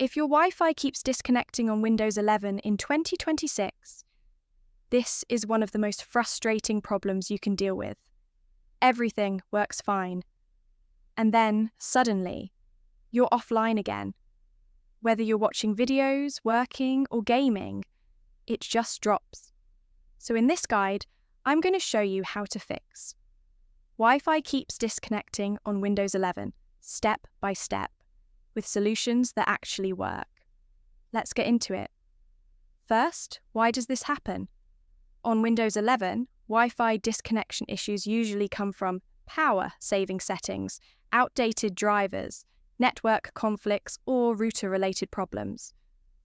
If your Wi-Fi keeps disconnecting on Windows 11 in 2026, this is one of the most frustrating problems you can deal with. Everything works fine. And then, suddenly, you're offline again. Whether you're watching videos, working, or gaming, it just drops. So in this guide, I'm going to show you how to fix Wi-Fi keeps disconnecting on Windows 11, step by step, with solutions that actually work. Let's get into it. First, why does this happen? On Windows 11, Wi-Fi disconnection issues usually come from power-saving settings, outdated drivers, network conflicts, or router-related problems.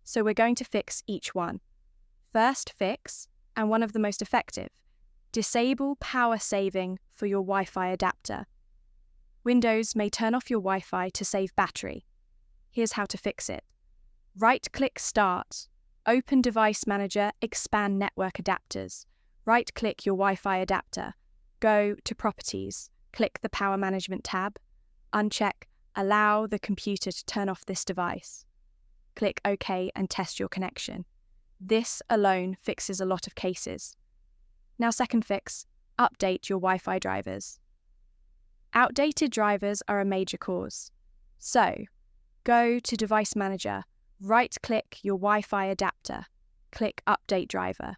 So we're going to fix each one. First fix, and one of the most effective, disable power saving for your Wi-Fi adapter. Windows may turn off your Wi-Fi to save battery. Here's how to fix it. Right-click Start, open Device Manager, expand Network Adapters. Right-click your Wi-Fi adapter, go to Properties, click the Power Management tab, uncheck Allow the computer to turn off this device. Click OK and test your connection. This alone fixes a lot of cases. Now, second fix, update your Wi-Fi drivers. Outdated drivers are a major cause. So, go to Device Manager, right-click your Wi-Fi adapter, click Update Driver,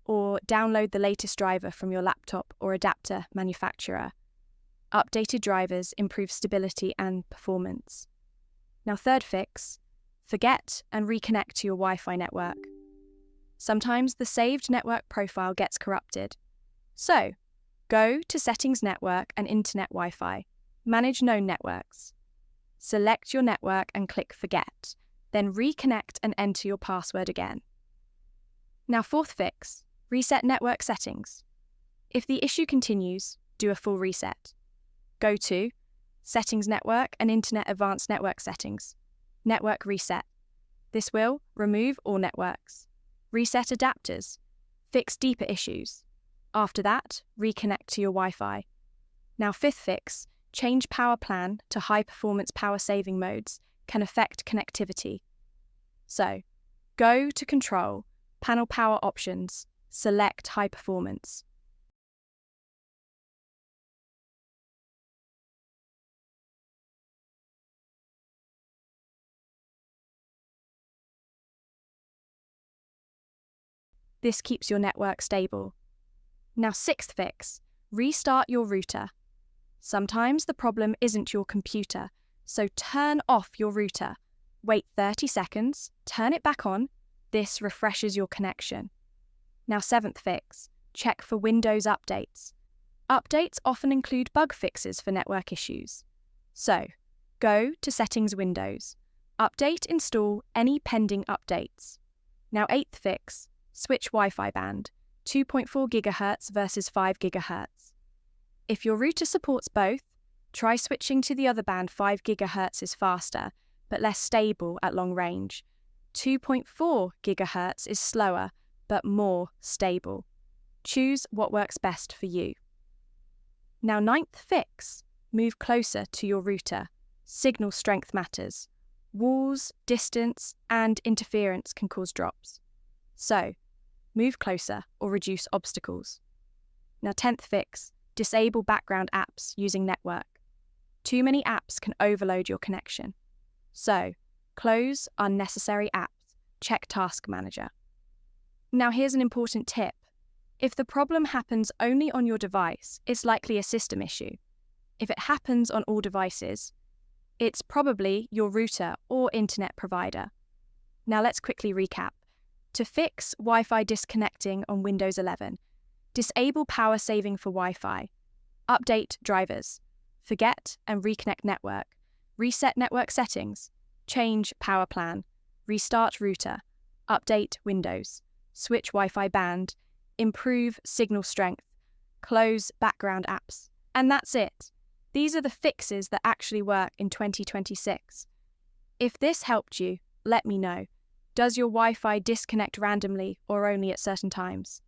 or download the latest driver from your laptop or adapter manufacturer. Updated drivers improve stability and performance. Now, third fix, forget and reconnect to your Wi-Fi network. Sometimes the saved network profile gets corrupted. So, go to Settings Network and Internet Wi-Fi. Manage known networks. Select your network and click Forget. Then reconnect and enter your password again. Now, fourth fix, reset network settings. If the issue continues, do a full reset. Go to Settings Network and Internet Advanced Network Settings. Network Reset. This will remove all networks. Reset adapters. Fix deeper issues. After that, reconnect to your Wi-Fi. Now, fifth fix, change power plan to high-performance power-saving modes can affect connectivity. So, go to Control, Panel Power Options, select High Performance. This keeps your network stable. Now, sixth fix, restart your router. Sometimes the problem isn't your computer, so turn off your router. Wait 30 seconds, turn it back on. This refreshes your connection. Now, seventh fix, check for Windows updates. Updates often include bug fixes for network issues. So, go to Settings Windows. Update install any pending updates. Now, eighth fix, switch Wi-Fi band, 2.4 GHz versus 5 GHz. If your router supports both, try switching to the other band. 5 GHz is faster, but less stable at long range. 2.4 GHz is slower, but more stable. Choose what works best for you. Now, ninth fix, move closer to your router. Signal strength matters. Walls, distance, and interference can cause drops. So, move closer or reduce obstacles. Now, 10th fix, disable background apps using network. Too many apps can overload your connection. So, close unnecessary apps. Check Task Manager. Now, here's an important tip. If the problem happens only on your device, it's likely a system issue. If it happens on all devices, it's probably your router or internet provider. Now, let's quickly recap. To fix Wi-Fi disconnecting on Windows 11, disable power saving for Wi-Fi, update drivers, forget and reconnect network, reset network settings, change power plan, restart router, update Windows, switch Wi-Fi band, improve signal strength, close background apps. And that's it. These are the fixes that actually work in 2026. If this helped you, let me know. Does your Wi-Fi disconnect randomly or only at certain times?